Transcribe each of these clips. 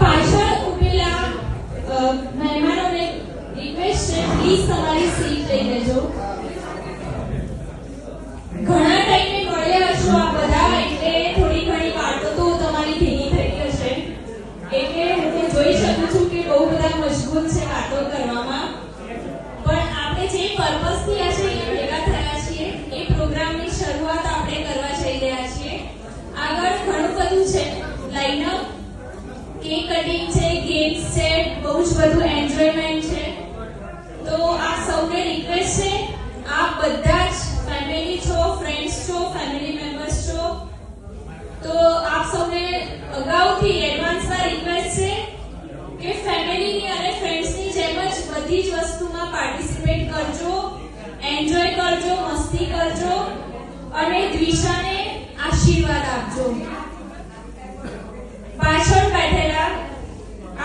પાછળ ઉભેલા મહેમાનોને રિક્વેસ્ટ છે, પ્લીઝ તમારી સીટ લઈ લેજો. ઘણા ટાઈમે મળ્યા છો આ બધા, એટલે થોડી ઘણી વાતો તો તમારી ભેગી થઈ હશે. એટલે હું જોઈ શકું છું કે બહુ બધા મજબૂત છે વાતો કરવામાં. પણ આપણે જે પર્પસથી આજે અહીંયા ભેગા થયા છીએ એ પ્રોગ્રામની શરૂઆત આપણે કરવા જઈ રહ્યા છીએ. આગળ ઘણું બધું છે, લાઈનઅપ, કેક કટિંગ છે, ગેમ્સ છે, બહુ જ બધું એન્જોયમેન્ટ છે. તો આ સૌને રિક્વેસ્ટ છે, આપ બધા જ ફેમિલી છો, ફ્રેન્ડ્સ છો, ફેમિલી મેમ્બર્સ છો, તો આપ સૌને અગાઉથી એડવાન્સમાં રિક્વેસ્ટ છે કે ફેમિલીની અને ફ્રેન્ડ્સની જેમ જ બધી જ વસ્તુમાં પાર્ટિસિપેટ કરજો, એન્જોય કરજો, મસ્તી કરજો અને દ્વિષાને આશીર્વાદ આપજો. પાછળ બેઠેલા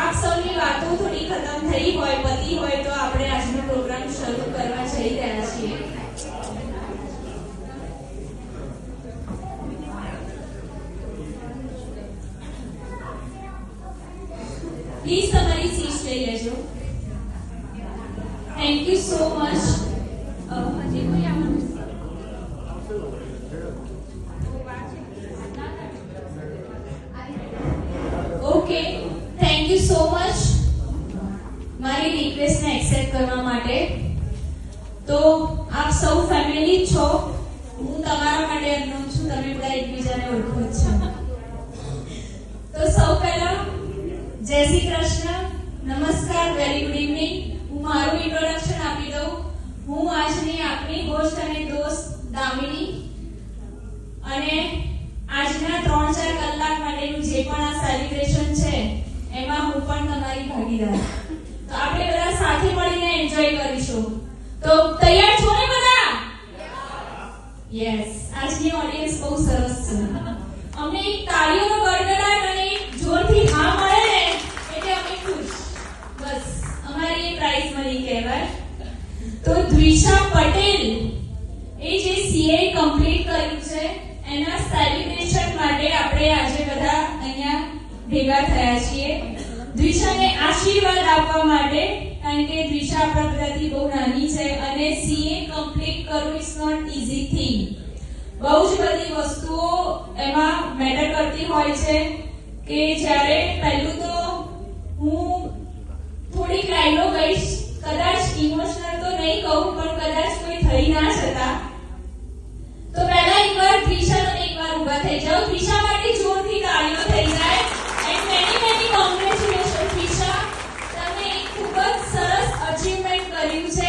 આપ સૌની વાતો થોડી ખતમ થઈ હોય, પતી હોય, તો આપણે આજનો પ્રોગ્રામ શરૂ કરવા જઈ રહ્યા છીએ. પ્લીઝ તમારી સીટ લઈ લેજો. Thank you so much. હજી કોઈ આવવાનું? Okay, thank you so much મારી રિક્વેસ્ટને એક્સેપ્ટ કરવા માટે. તો આપ સૌ ફેમિલી છો, હું તમારા માટે અનનોન છું, તમે બધા એકબીજાને ઓળખો જ છો. તો સૌ પહેલા જય શ્રી કૃષ્ણ, નમસ્કાર, વેરી ગુડ ઇવનિંગ. હું મારું ઇન્ટ્રોડક્શન આપી દઉં. હું આજની આપની હોસ્ટ અને દોસ્ત દામિની, અને આજના 3-4 કલાક માટેનું જે પણ આ સેલિબ્રેશન છે એમાં હું પણ તમારી ભાગીદાર. તો આપણે બધા સાથે મળીને એન્જોય કરીશું. તો તૈયાર છો ને બધા? યસ. આજની ઓડિયન્સ બહુ સરસ છે. અમને એક તાળીઓનો ગડગડાટ અને એક જોરથી હા મળે ને એટલે અમે ખુશ. બસ અમારી એ પ્રાઇઝ મળી કહેવાય. તો દ્વિષા પટેલ એ જે સીએ કમ્પ્લીટ કર્યું છે એના સેલિબ્રેશન માટે આપણે આજે બધા અહીંયા ભેગા થયા છીએ. દ્વિષાને આશીર્વાદ આપવા માટે, કારણ કે દ્વિષા આપણા બધાથી બહુ નાની છે અને સીએ કમ્પ્લીટ કરવું ઇઝ નોટ ઈઝી થિંગ. બહુ જ બધી વસ્તુઓ એમાં મેટર કરતી હોય છે. કે જ્યારે પહેલું તો હું થોડીક લાઈનો કહીશ, કદાચ ઇમોશનલ તો નહીં કહું, પણ કદાચ કોઈ થઈ ના શકતા. તો પહેલા એકવાર દ્વિષાનો એકવાર ઊભા થઈ જાઓ. દ્વિષા માટે જોરથી તાળીઓ થઈ જાય. એન્ડ મેની કોંગ્રેચ્યુલેશન દ્વિષા, તમે એક ખૂબ જ સરસ અચીવમેન્ટ કર્યું છે